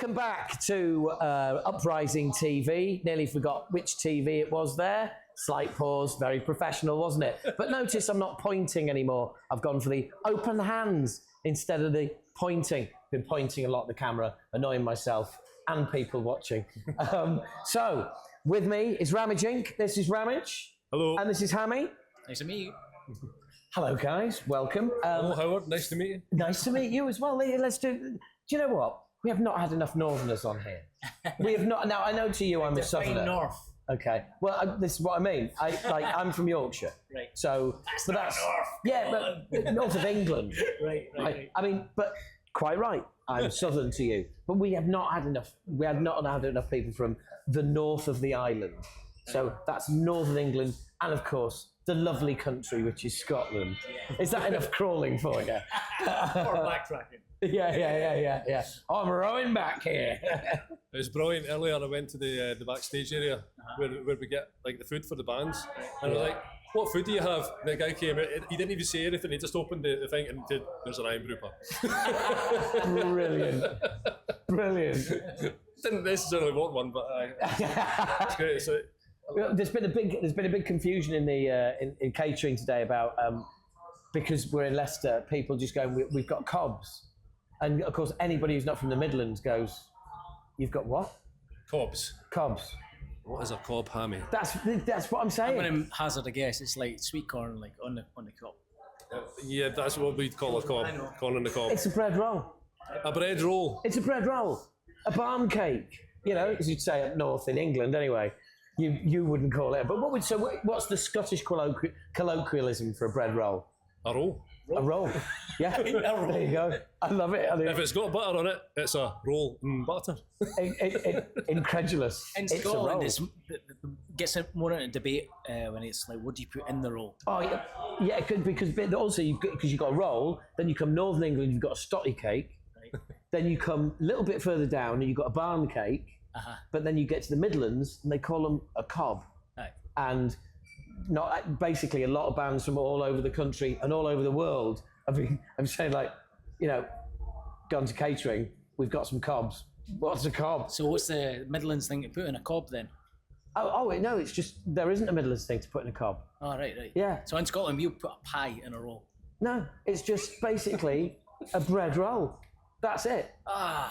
Welcome back to Uprising TV. Nearly forgot which TV it was there. Slight pause, very professional, wasn't it? But notice I'm not pointing anymore. I've gone for the open hands instead of the pointing. Been pointing a lot at the camera, annoying myself and people watching. So, with me is Ramage Inc. This is Ramage. Hello. And this is Hammy. Nice to meet you. Hello, guys. Welcome. Hello, Howard. Nice to meet you. Nice to meet you as well. Let's do. Do you know what? We have not had enough Northerners on here. We have not. Now I know to you, I'm a Southerner. North. Okay. Well, this is what I mean. I'm from Yorkshire. Right. So, That's but not that's North. yeah, but north of England. Right. I mean, but quite right. I'm Southern to you, but we have not had enough. We have not had enough people from the north of the island. So that's northern England, and of course the lovely country which is Scotland. Is that enough crawling for you? Or backtracking. Yeah. I'm rowing back here. It was brilliant. Earlier, I went to the backstage area where we get like the food for the bands, and I was like, "What food do you have?" And the guy came out. He didn't even say anything. He just opened the thing and did. There's an iron grouper. Brilliant. Didn't necessarily want one, but it's great. So. There's been a big confusion in the in catering today about because we're in Leicester, people just going, we've got cobs, and of course anybody who's not from the Midlands goes, you've got what? Cobs. Cobs. What is a cob, Hammy? That's what I'm saying. I'm going to hazard a guess. It's like sweet corn, like on the cob. Yeah, that's what we'd call a cob. Corn on the cob. It's a bread roll. A bread roll. It's a bread roll. A barm cake. You know, as you'd say up north in England, anyway. You wouldn't call it. But what's the Scottish colloquialism for a bread roll? A roll. A roll. Yeah. There you go. I love it. If it's got butter on it, it's a roll and butter. Incredulous. In Scotland, it gets more into debate when it's like, what do you put in the roll? Oh, yeah, because also because you've got a roll, then you come Northern England, you've got a stotty cake, Right. then you come a little bit further down and you've got a barn cake, but then you get to the Midlands and they call them a cob. Right. And basically a lot of bands from all over the country and all over the world I'm saying, like, you know, gone to catering, we've got some cobs. What's a cob? So what's the Midlands thing to put in a cob then? No, it's just there isn't a Midlands thing to put in a cob. Oh, right. Yeah. So in Scotland, we'll put a pie in a roll. No, it's just basically a bread roll. That's it.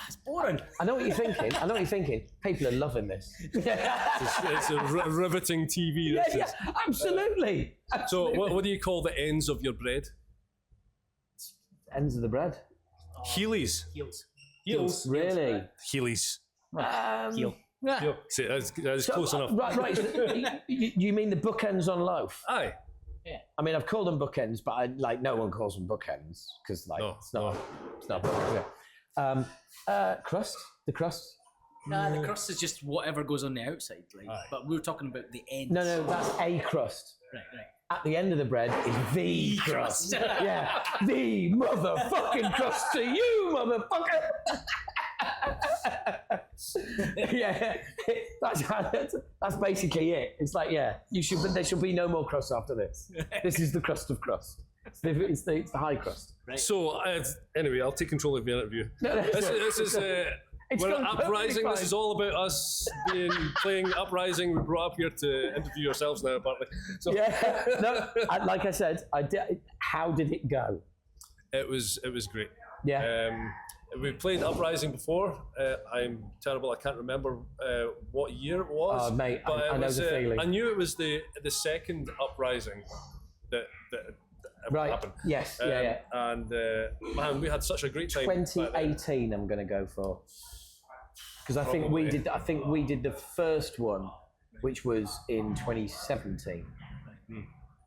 It's boring. I know what you're thinking. People are loving this. It's a riveting TV. Yeah, absolutely. So what do you call the ends of your bread? Ends of the bread. Heelys. Heels. Really? Heelys. Heel. See, that's close enough. Right. So you mean the bookends on loaf? Aye. Yeah. I mean, I've called them bookends, but no one calls them bookends because it's not bookends. Crust. The crust. Nah, the crust is just whatever goes on the outside, like. But we were talking about the ends. No, that's a crust. Right. At the end of the bread is the crust. Yeah, the motherfucking crust to you, motherfucker. Yeah, that's basically it. It's like, there should be no more crust after this. This is the crust of crust. It's the high crust. Right. So anyway, I'll take control of the interview. This is we're Uprising. This is all about us playing Uprising. We brought up here to interview ourselves now, apparently. So. Like I said, I did. How did it go? It was great. Yeah. We played Uprising before. I'm terrible. I can't remember what year it was. Oh, mate, but I know the feeling. I knew it was the second Uprising that happened. Yes. And man, we had such a great time. 2018. I'm going to go for because I think we did the first one, which was in 2017.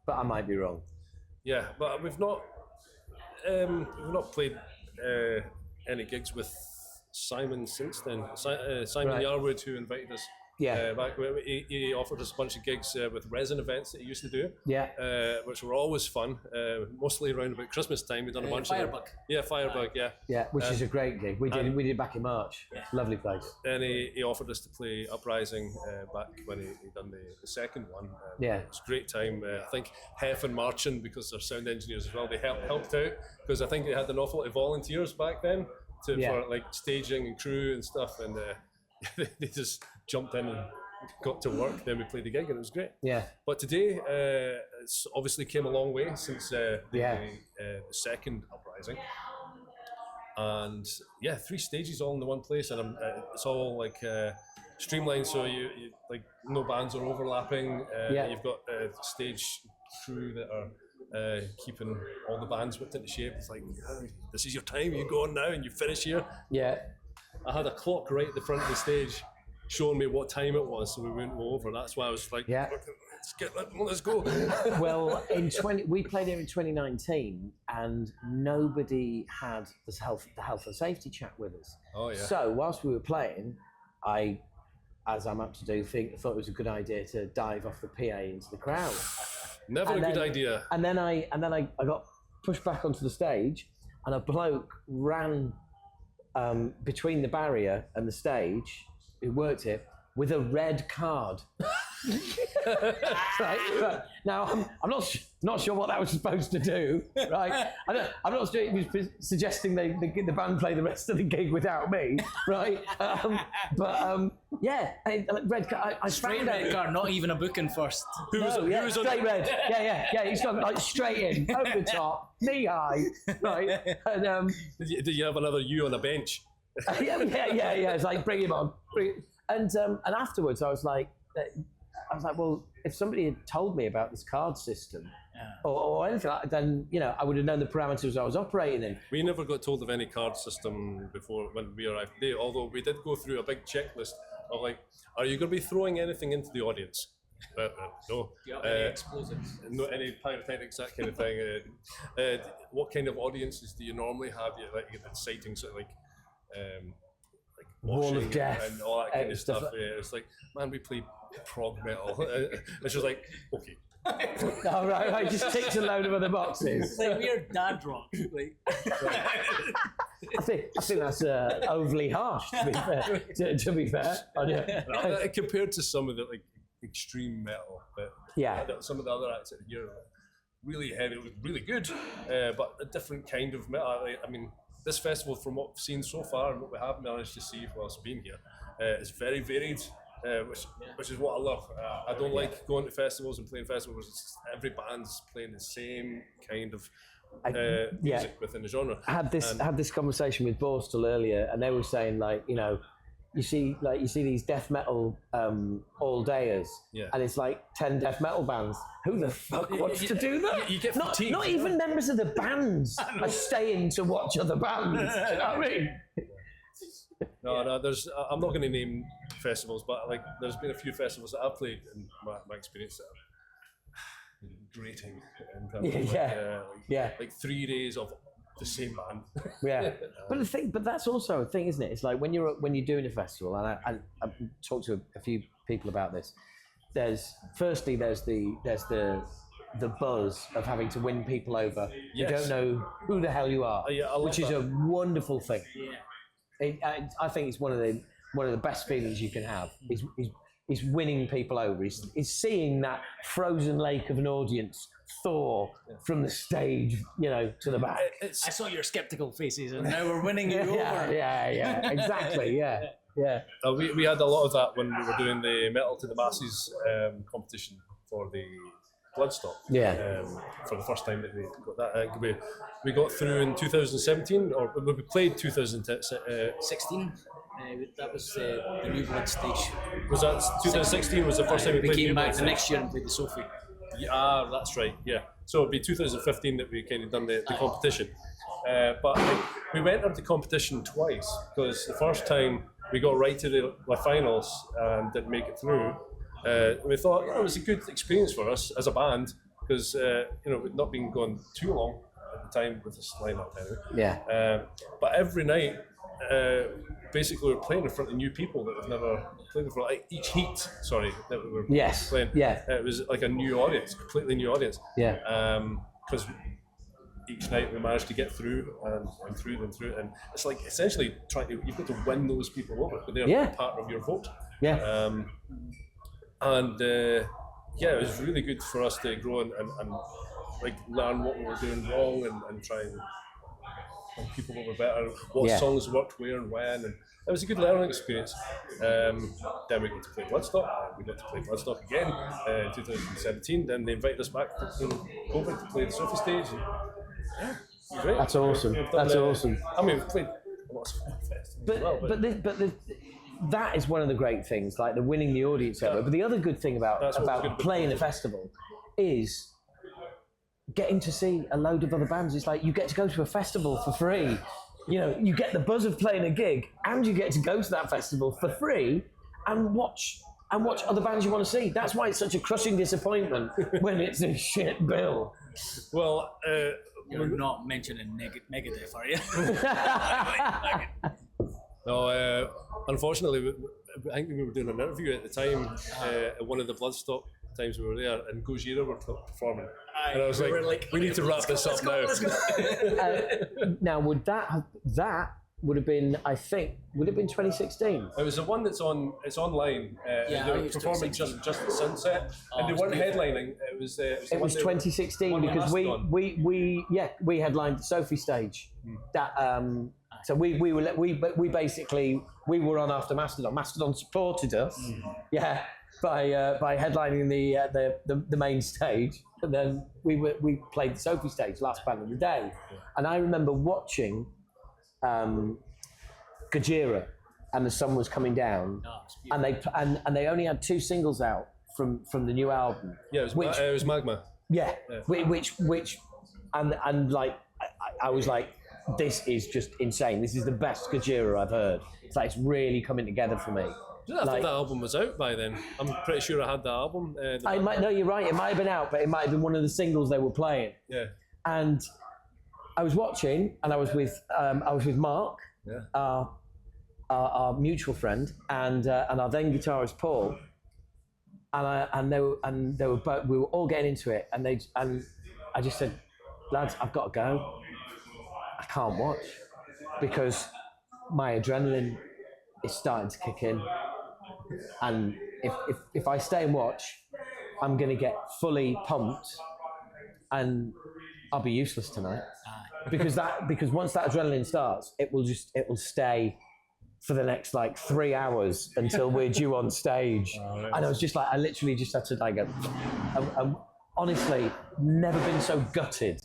But I might be wrong. Yeah, but we've not played any gigs with Simon since then. Simon Yarwood, who invited us. Back he offered us a bunch of gigs with resin events that he used to do. Which were always fun. Mostly around about Christmas time. We'd done a bunch Firebug. of them. Yeah, Firebug. Yeah, which is a great gig. We did back in March. Lovely place. And he offered us to play Uprising back when he done the second one. It was a great time. I think Hef and Marchin, because they're sound engineers as well, they helped out because I think they had an awful lot of volunteers back then. for like staging and crew and stuff, and they just jumped in and got to work. Then we played the gig and it was great. Yeah. But today, it's obviously came a long way since the second Uprising. And 3 stages all in the one place, and it's all like streamlined, so you like no bands are overlapping. You've got stage crew that are keeping all the bands whipped into shape. It's like, this is your time, you go on now and you finish here. Yeah. I had a clock right at the front of the stage showing me what time it was, so we wouldn't go over. That's why I was like, let's go. Well, we played here in 2019, and nobody had the health and safety chat with us. Oh yeah. So whilst we were playing, I, as I'm up to do, thought it was a good idea to dive off the PA into the crowd. Never a good idea. And then I got pushed back onto the stage, and a bloke ran between the barrier and the stage, who worked here, with a red card. Right. Now I'm not sure what that was supposed to do. Right. I'm not sure it was suggesting the band play the rest of the gig without me. Right. Red card. I straight red card, not even a booking first. Straight red. Yeah. He's gone like straight in, over the top, knee high. Right. And did you have another you on a bench? Yeah. It's like, bring him on. And afterwards, I was like, well, if somebody had told me about this card system or anything like that, then I would have known the parameters I was operating in. We never got told of any card system before when we arrived today. Although we did go through a big checklist of like, are you going to be throwing anything into the audience? No. Any explosives? No, any pyrotechnics, that kind of thing. What kind of audiences do you normally have? You get the sightings of like Wall of Death and all that kind of stuff. Yeah, it's like, man, we play prog metal. It's just like, okay. Oh, right, just ticks a load of other boxes. It's like weird dad rock. Like. I think that's overly harsh, to be fair. Compared to some of the like extreme metal, but some of the other acts that here are really heavy. It was really good, but a different kind of metal. I mean, this festival, from what we've seen so far and what we have managed to see whilst being here, is very varied, which is what I love. I don't like going to festivals and playing festivals where every band's playing the same kind of music within the genre. I had this conversation with Borstal earlier, and they were saying, like, you see these death metal all-dayers, and it's like 10 death metal bands. Who the fuck wants to do that? You get fatigued. Not even members of the bands are staying to watch other bands. Do you know what I mean? No. I'm not going to name festivals, but like, there's been a few festivals that I've played in my experience that are grating. Like 3 days of the same band. But that's also a thing, isn't it? It's like when you're doing a festival, and I've talked to a few people about this. There's the buzz of having to win people over. You don't know who the hell you are, which is a wonderful thing. I think it's one of the best feelings you can have. Is winning people over. Is seeing that frozen lake of an audience thaw from the stage, to the back. I saw your skeptical faces, and now we're winning you over. Yeah, exactly. Yeah. We had a lot of that when we were doing the Metal to the Masses competition for the Bloodstock. For the first time that we got that. We got through in 2017, or we played 2016. That was the New Blood stage. Was that 2016? Was the first time we played? We came back the next year and played the Sophie. That's right. Yeah. So it'd be 2015 that we kind of done the competition. But we went up the competition twice, because the first time we got right to the finals and didn't make it through. We thought it was a good experience for us as a band, because we'd not been going too long at the time with this lineup anyway. But every night, basically, we're playing in front of new people that we've never played before. Like each heat, that we were playing. It was like a new audience, completely new audience. Because each night we managed to get through and through, and it's like essentially you've got to win those people over, but they're part of your vote. It was really good for us to grow and like learn what we were doing wrong and try and people that were better, what songs worked where and when, and it was a good learning experience. Then we got to play Bloodstock. We got to play Bloodstock again in 2017. Then they invited us back in COVID to play the Sophie stage. And, yeah, it was great. That's awesome. That's awesome. I mean, we've played lots of festivals as well. But that is one of the great things, like the winning the audience over. But the other good thing about playing a festival is getting to see a load of other bands. It's like you get to go to a festival for free. You know, you get the buzz of playing a gig, and you get to go to that festival for free and watch other bands you want to see. That's why it's such a crushing disappointment when it's a shit bill. Well, you're not mentioning Megadeth, are you? No, unfortunately, I think we were doing an interview at the time, at one of the Bloodstock times we were there, and Gojira were performing. And I was like, we need to wrap this up now. Now, would that would have been, I think, would it have been 2016? It was the one it's online. They were performing just at sunset, and they weren't headlining. It was 2016 because we headlined the Sophie stage. That so we basically were on after Mastodon. Mastodon supported us, by headlining the main stage, and then we played the Sophie stage, last band of the day, and I remember watching Gojira, and the sun was coming down, and they only had 2 singles out from the new album. Yeah, it was Magma. Yeah. Which and like I was like, this is just insane. This is the best Gojira I've heard. It's like it's really coming together for me. I thought that album was out by then. I'm pretty sure I had the album. No, you're right. It might have been out, but it might have been one of the singles they were playing. Yeah. And I was watching, and I was with Mark, our mutual friend, and our then guitarist Paul, and they were both. We were all getting into it, and I just said, lads, I've got to go. I can't watch because my adrenaline is starting to kick in. And if I stay and watch, I'm going to get fully pumped, and I'll be useless tonight. Because once that adrenaline starts, it will stay for the next like 3 hours until we're due on stage. And I was just like, I literally just had to like go. I'm honestly never been so gutted.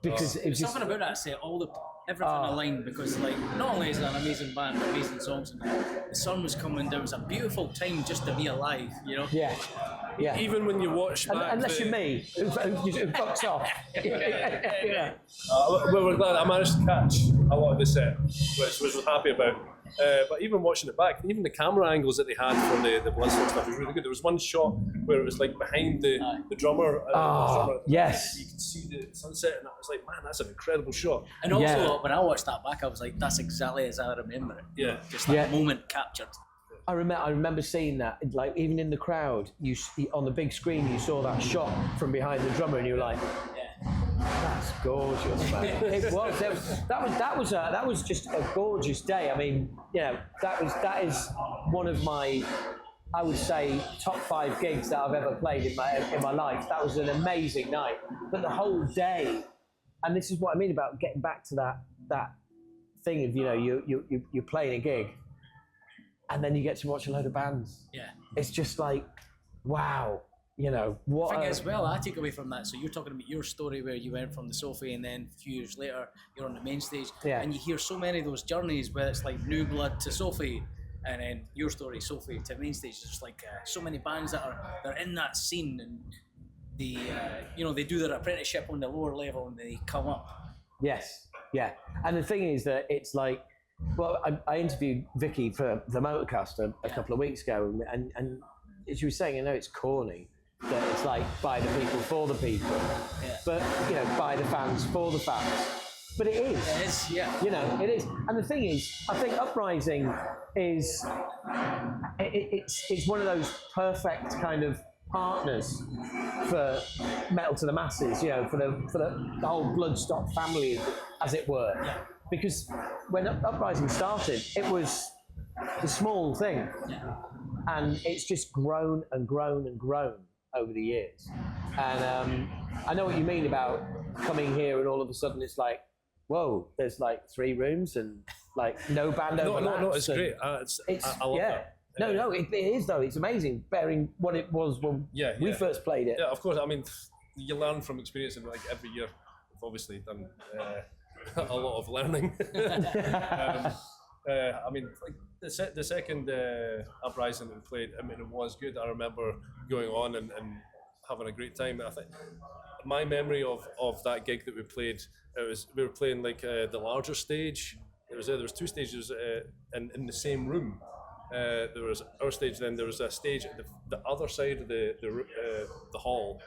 Because it was just something about that. I say everything aligned, because like not only is it an amazing band, but amazing songs, and the sun was coming down. It was a beautiful time just to be alive, you know. Yeah. Even when you watch back, unless you're me, who fucks off. Well, we're glad I managed to catch a lot of the set, which we're happy about. But even watching it back, even the camera angles that they had for the Bloodstock stuff was really good. There was one shot where it was like behind the drummer. Yes. You could see the sunset, and I was like, man, that's an incredible shot. And also, when I watched that back, I was like, that's exactly as I remember it. Yeah. Just that moment captured. I remember seeing that, like even in the crowd, you on the big screen, you saw that shot from behind the drummer, and you were like, that's gorgeous, man. It was. That was just a gorgeous day. I mean, that is one of my, I would say, top 5 gigs that I've ever played in my life. That was an amazing night. But the whole day, and this is what I mean about getting back to that thing of you're playing a gig, and then you get to watch a load of bands. Yeah. It's just like, wow. What thing as well, I take away from that. So you're talking about your story where you went from the Sophie, and then a few years later you're on the main stage, and you hear so many of those journeys where it's like New Blood to Sophie, and then your story, Sophie to main stage. There's like so many bands that are in that scene, and they do their apprenticeship on the lower level and they come up. Yes, yeah. And the thing is that it's like, well, I interviewed Vicky for the Motorcast a couple of weeks ago, and she was saying, it's corny. That it's like by the people for the people, but by the fans for the fans. But it is. It is, yeah. It is. And the thing is, I think Uprising is it's one of those perfect kind of partners for Metal to the Masses. For the whole Bloodstock family, as it were. Yeah. Because when Uprising started, it was a small thing, and it's just grown and grown and grown over the years. And I know what you mean about coming here and all of a sudden it's like, whoa, there's like 3 rooms and like no band overlaps. No, it's great. I love that. No, it is though. It's amazing, bearing what it was when we first played it. Yeah, of course. I mean, you learn from experience, and like every year, we've obviously done a lot of learning. I mean, like the second Uprising that we played, I mean, it was good. I remember going on and having a great time. I think my memory of that gig that we played, we were playing like the larger stage. There was 2 stages in the same room. There was our stage, then there was a stage at the other side of the hall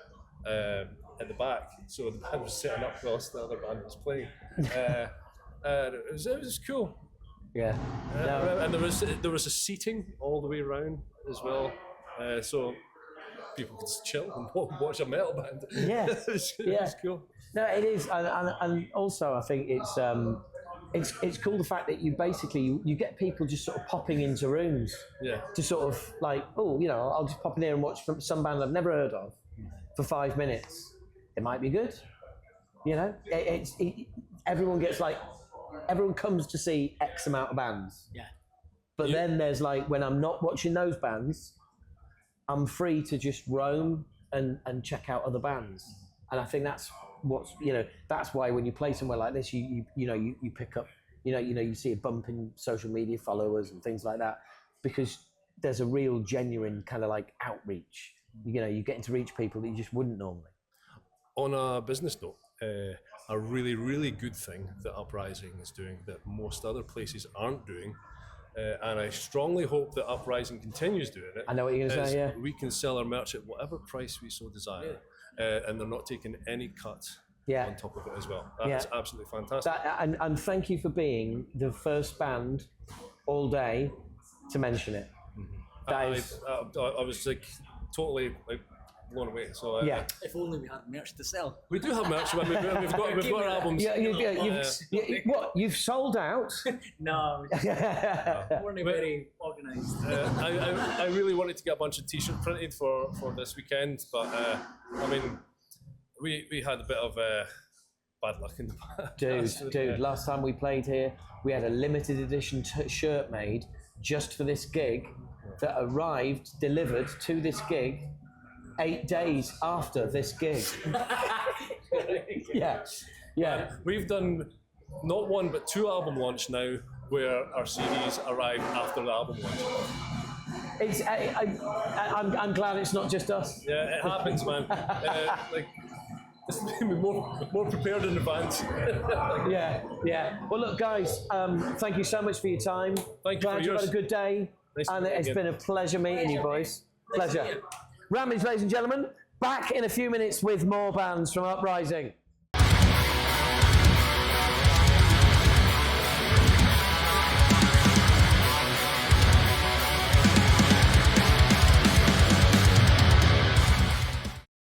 at the back. So the band was setting up whilst the other band was playing. It was cool. Yeah. And there was a seating all the way around as well, so people could chill and watch a metal band. Yeah, it was cool. No, it is, and also I think it's cool the fact that you basically you get people just sort of popping into rooms. Yeah. To sort of like, oh, you know, I'll just pop in here and watch some band I've never heard of for 5 minutes. It might be good. You know, everyone gets like. Everyone comes to see X amount of bands. Yeah. But then there's like, when I'm not watching those bands, I'm free to just roam and check out other bands. And I think that's that's why when you play somewhere like this, you pick up, you see a bump in social media followers and things like that, because there's a real genuine kind of like outreach. You're getting to reach people that you just wouldn't normally. On a business note, a really, really good thing that Uprising is doing that most other places aren't doing, and I strongly hope that Uprising continues doing it. I know what you're going to say, yeah. We can sell our merch at whatever price we so desire, and they're not taking any cut on top of it as well. That's absolutely fantastic. And thank you for being the first band all day to mention it. Mm-hmm. I was like totally like blown away. So if only we had merch to sell. We do have merch. We've got our albums. What? You've sold out? No, we weren't very organised. I really wanted to get a bunch of T-shirts printed for this weekend, but I mean, we had a bit of bad luck in the past. Dude, last time we played here, we had a limited edition shirt made just for this gig that arrived, delivered to this gig 8 days after this gig. Yeah. We've done not 1 but 2 album launch now where our CDs arrive after the album launch. I'm glad it's not just us. Yeah, it happens, man. This made me more prepared in advance. Yeah. Well, look, guys, thank you so much for your time. Thank you. Glad you've had a good day. Nice and it's been a pleasure meeting you, boys. Pleasure. Ramage, ladies and gentlemen, back in a few minutes with more bands from Uprising.